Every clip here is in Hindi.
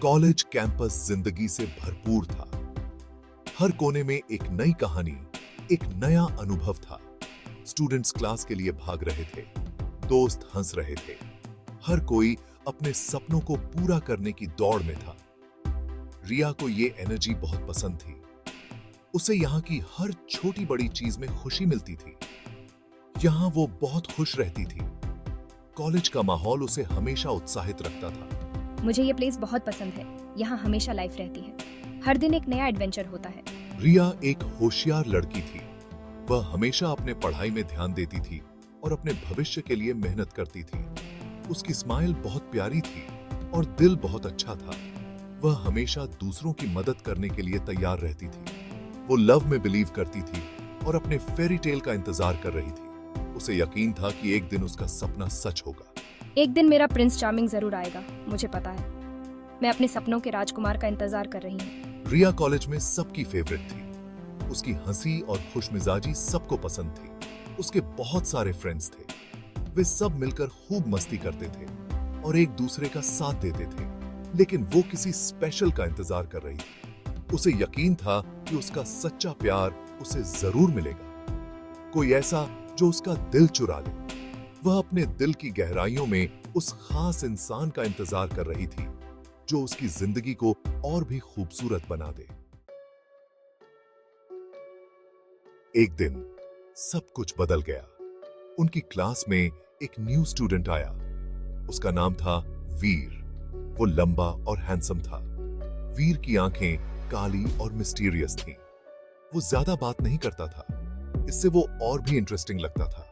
कॉलेज कैंपस जिंदगी से भरपूर था। हर कोने में एक नई कहानी, एक नया अनुभव था। स्टूडेंट्स क्लास के लिए भाग रहे थे, दोस्त हंस रहे थे, हर कोई अपने सपनों को पूरा करने की दौड़ में था। रिया को ये एनर्जी बहुत पसंद थी। उसे यहाँ की हर छोटी बड़ी चीज में खुशी मिलती थी। यहाँ वो बहुत खुश रहती थी। कॉलेज का माहौल उसे हमेशा उत्साहित रखता था। मुझे ये प्लेस बहुत पसंद है। यहाँ हमेशा लाइफ रहती है। हर दिन एक नया एडवेंचर होता है। रिया एक होशियार लड़की थी। वह हमेशा अपने पढ़ाई में ध्यान देती थी और अपने भविष्य के लिए मेहनत करती थी। उसकी स्माइल बहुत प्यारी थी और दिल बहुत अच्छा था। वह हमेशा दूसरों की मदद करने के लिए तैयार रहती थी। वो लव में बिलीव करती थी और अपने फेरी टेल का इंतजार कर रही थी। उसे यकीन था कि एक दिन उसका सपना सच होगा। एक दिन मेरा प्रिंस चार्मिंग जरूर आएगा, मुझे पता है। मैं अपने सपनों के राजकुमार का इंतजार कर रही हूँ। रिया कॉलेज में सबकी फेवरेट थी। उसकी हंसी और खुशमिजाजी सबको पसंद थी। उसके बहुत सारे फ्रेंड्स थे। वे सब मिलकर खूब मस्ती करते थे और एक दूसरे का साथ देते थे। लेकिन वो किसी स्पेशल का इंतजार कर रही थी। उसे यकीन था कि उसका सच्चा प्यार उसे जरूर मिलेगा। कोई ऐसा जो उसका दिल चुरा ले। वह अपने दिल की गहराइयों में उस खास इंसान का इंतजार कर रही थी जो उसकी जिंदगी को और भी खूबसूरत बना दे। एक दिन सब कुछ बदल गया। उनकी क्लास में एक न्यू स्टूडेंट आया। उसका नाम था वीर। वो लंबा और हैंडसम था। वीर की आंखें काली और मिस्टीरियस थीं। वो ज्यादा बात नहीं करता था। इससे वो और भी इंटरेस्टिंग लगता था।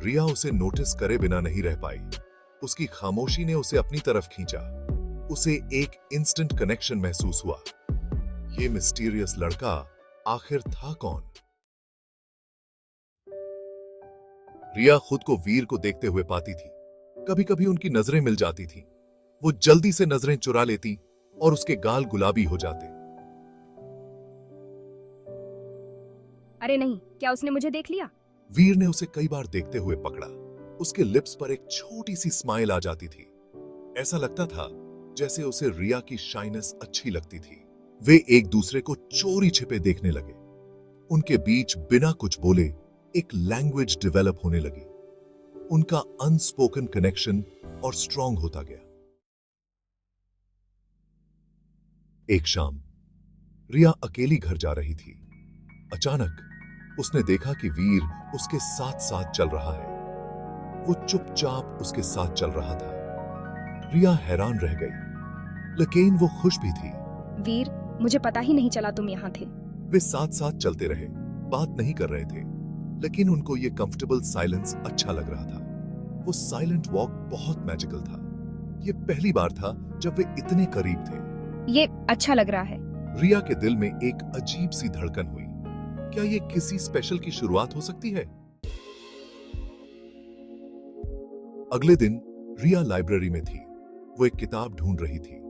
रिया उसे नोटिस करे बिना नहीं रह पाई। उसकी खामोशी ने उसे अपनी तरफ खींचा। उसे एक इंस्टेंट कनेक्शन महसूस हुआ। ये मिस्टीरियस लड़का आखिर था कौन? रिया खुद को वीर को देखते हुए पाती थी। कभी-कभी उनकी नजरें मिल जाती थीं। वो जल्दी से नजरें चुरा लेती और उसके गाल गुलाबी हो जाते। अरे नहीं, क्या उसने मुझे देख लिया? वीर ने उसे कई बार देखते हुए पकड़ा। उसके लिप्स पर एक छोटी सी स्माइल आ जाती थी। ऐसा लगता था जैसे उसे रिया की शाइनेस अच्छी लगती थी। वे एक दूसरे को चोरी छिपे देखने लगे। उनके बीच बिना कुछ बोले एक लैंग्वेज डेवलप होने लगी। उनका अनस्पोकन कनेक्शन और स्ट्रांग होता गया। एक शाम रिया अकेली घर जा रही थी। अचानक उसने देखा कि वीर उसके साथ साथ चल रहा है। वो चुपचाप उसके साथ चल रहा था। रिया हैरान रह गई, लेकिन वो खुश भी थी। वीर, मुझे पता ही नहीं चला तुम यहाँ थे। वे साथ साथ चलते रहे, बात नहीं कर रहे थे, लेकिन उनको ये कंफर्टेबल साइलेंस अच्छा लग रहा था। वो साइलेंट वॉक बहुत मैजिकल था। ये पहली बार था जब वे इतने करीब थे। ये अच्छा लग रहा है। रिया के दिल में एक अजीब सी धड़कन हुई। क्या ये किसी स्पेशल की शुरुआत हो सकती है? अगले दिन रिया लाइब्रेरी में थी। वो एक किताब ढूंढ रही थी।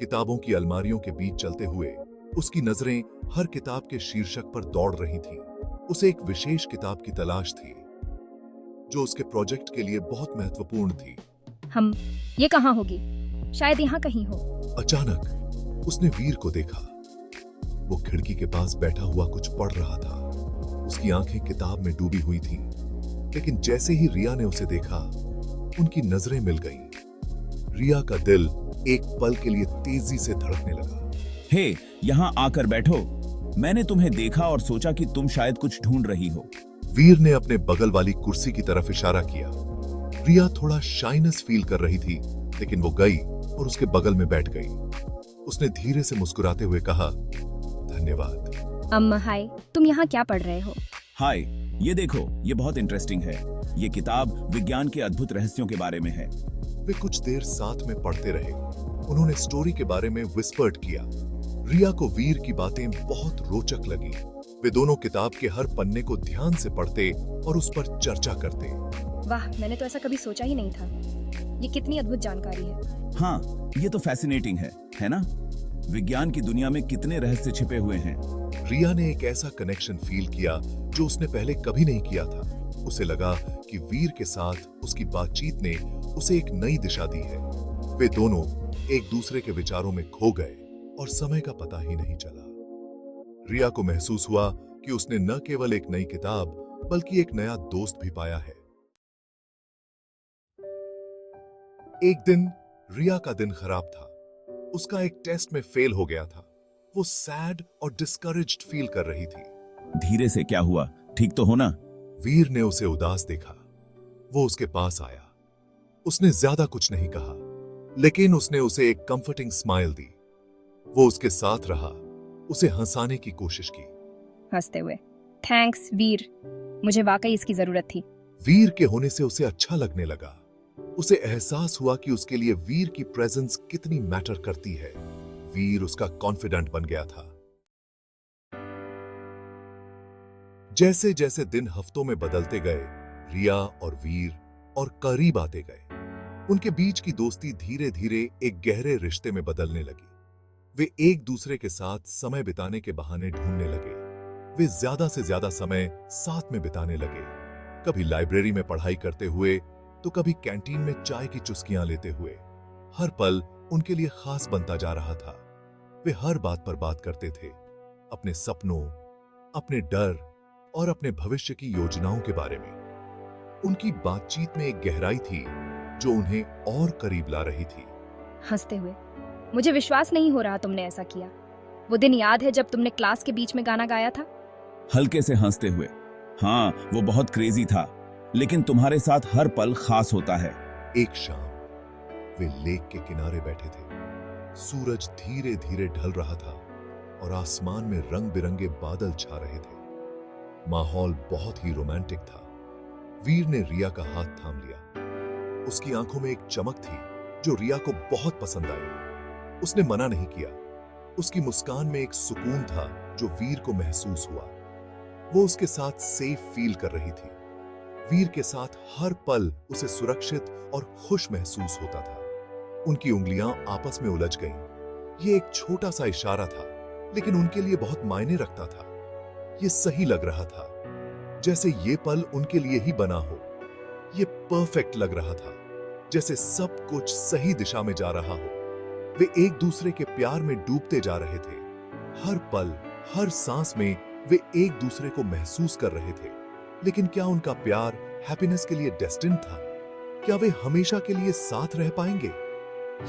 किताबों की अलमारियों के बीच चलते हुए उसकी नजरें हर किताब के शीर्षक पर दौड़ रही थीं। उसे एक विशेष किताब की तलाश थी जो उसके प्रोजेक्ट के लिए बहुत महत्वपूर्ण थी। ये कहाँ होगी? शायद यहाँ कहीं हो। अचानक उसने वीर को देखा। वो खिड़की के पास बैठा हुआ कुछ पढ़ रहा था। उसकी आंखें किताब में डूबी हुई थीं। लेकिन जैसे ही रिया ने उसे देखा, उनकी नजरें मिल गईं। रिया का दिल एक पल के लिए तेजी से धड़कने लगा। हे, यहाँ आकर बैठो। मैंने तुम्हें देखा और सोचा कि तुम शायद कुछ ढूंढ रही हो। वीर ने अपने बगल वाली कुर्सी की तरफ इशारा किया। रिया थोड़ा शाइनेस फील कर रही थी, लेकिन वो गई और उसके बगल में बैठ गई। उसने धीरे से मुस्कुराते हुए कहा, धन्यवाद। अम्मा हाय, तुम यहाँ क्या पढ़ रहे हो? हाय, ये देखो, ये बहुत इंटरेस्टिंग है। ये किताब विज्ञान के अद्भुत रहस्यों के बारे में है। वे कुछ देर साथ में पढ़ते रहे। उन्होंने स्टोरी के बारे में विस्पर्ड किया। रिया को वीर की बातें बहुत रोचक लगी। वे दोनों किताब के हर पन्ने को ध्यान से पढ़ते और उस पर चर्चा करते। वाह, मैंने तो ऐसा कभी सोचा ही नहीं था। ये कितनी अद्भुत जानकारी है। हाँ, ये तो फैसिनेटिंग है ना? विज्ञान की दुनिया में कितने रहस्य छिपे हुए हैं। रिया ने एक ऐसा कनेक्शन फील किया जो उसने पहले कभी नहीं किया था। उसे लगा कि वीर के साथ उसकी बातचीत ने उसे एक नई दिशा दी है। वे दोनों एक दूसरे के विचारों में खो गए और समय का पता ही नहीं चला। रिया को महसूस हुआ कि उसने न केवल एक नई किताब बल्कि एक नया दोस्त भी पाया है। एक दिन रिया का दिन खराब था। उसका एक टेस्ट में फेल हो गया था। वो सैड और डिस्करेज्ड फील कर रही थी। धीरे से, क्या हुआ? ठीक तो हो ना? वीर ने उसे उदास देखा। वो उसके पास आया। उसने ज्यादा कुछ नहीं कहा, लेकिन उसने उसे एक कंफर्टिंग स्माइल दी। वो उसके साथ रहा, उसे हंसाने की कोशिश की। हंसते हुए, थैंक्स वीर, मुझे वाकई इसकी जरूरत थी। वीर के होने से उसे अच्छा लगने लगा। उसे एहसास हुआ कि उसके लिए वीर की प्रेजेंस कितनी मैटर करती है। वीर उसका कॉन्फिडेंट बन गया था। जैसे जैसे दिन हफ्तों में बदलते गए, रिया और वीर और करीब आते गए। उनके बीच की दोस्ती धीरे धीरे एक गहरे रिश्ते में बदलने लगी। वे एक दूसरे के साथ समय बिताने के बहाने ढूंढने लगे। वे ज्यादा से ज्यादा समय साथ में बिताने लगे। कभी लाइब्रेरी में पढ़ाई करते हुए तो कभी कैंटीन में चाय की चुस्कियां लेते हुए। हर पल उनके लिए खास बनता जा रहा था। वे हर बात पर बात करते थे, अपने सपनों, अपने डर और अपने भविष्य की योजनाओं के बारे में। उनकी बातचीत में एक गहराई थी जो उन्हें और करीब ला रही थी। हंसते हुए, मुझे विश्वास नहीं हो रहा तुमने ऐसा किया। वो दिन याद है जब तुमने क्लास के बीच में गाना गाया था? हल्के से हंसते हुए, हाँ, वो बहुत क्रेजी था, लेकिन तुम्हारे साथ हर पल खास होता है। एक शाम वे लेक के किनारे बैठे थे। सूरज धीरे धीरे ढल रहा था और आसमान में रंग बिरंगे बादल छा रहे थे। माहौल बहुत ही रोमांटिक था। वीर ने रिया का हाथ थाम लिया। उसकी आंखों में एक चमक थी जो रिया को बहुत पसंद आई। उसने मना नहीं किया। उसकी मुस्कान में एक सुकून था जो वीर को महसूस हुआ। वो उसके साथ सेफ फील कर रही थी। वीर के साथ हर पल उसे सुरक्षित और खुश महसूस होता था। उनकी उंगलियां आपस में उलझ गईं। ये एक छोटा सा इशारा था, लेकिन उनके लिए बहुत मायने रखता था। ये सही लग रहा था, जैसे ये पल उनके लिए ही बना हो। ये परफेक्ट लग रहा था, जैसे सब कुछ सही दिशा में जा रहा हो। वे एक दूसरे के प्यार में डूबते जा रहे थे। हर पल, हर सांस में वे एक दूसरे को महसूस कर रहे थे। लेकिन क्या उनका प्यार हैप्पीनेस के लिए डेस्टिन्ड था? क्या वे हमेशा के लिए साथ रह पाएंगे?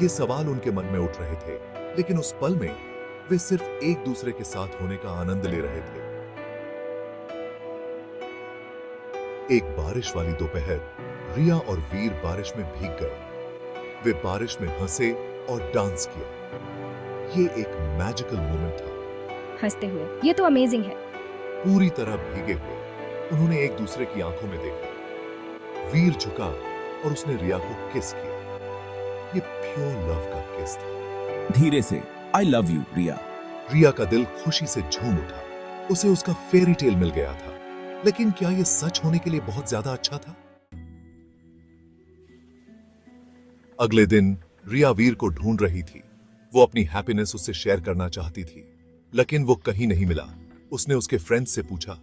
ये सवाल उनके मन में उठ रहे थे, लेकिन उस पल में वे सिर्फ एक दूसरे के साथ होने का आनंद ले रहे थे। एक बारिश वाली दोपहर, रिया और वीर बारिश में भीग गए। वे बारिश में हंसे और डांस किया। ये एक मैजिकल मोमेंट था। हंसते हुए, ये तो अमेजिंग है। पूरी तरह भीगे हुए उन्होंने एक दूसरे की आंखों में देखा। वीर झुका और उसने रिया को किस किया। ये प्योर लव का किस था। धीरे से, आई लव यू रिया। रिया का दिल खुशी से झूम उठा। उसे उसका फेरी टेल मिल गया था। लेकिन क्या यह सच होने के लिए बहुत ज्यादा अच्छा था? अगले दिन रिया वीर को ढूंढ रही थी। वो अपनी हैप्पीनेस उससे शेयर करना चाहती थी, लेकिन वो कहीं नहीं मिला। उसने उसके फ्रेंड्स से पूछा।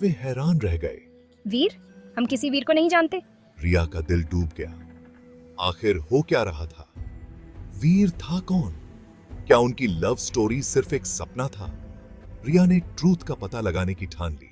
वे हैरान रह गए। वीर? हम किसी वीर को नहीं जानते। रिया का दिल डूब गया। आखिर हो क्या रहा था? वीर था कौन? क्या उनकी लव स्टोरी सिर्फ एक सपना था? रिया ने ट्रूथ का पता लगाने की ठान ली।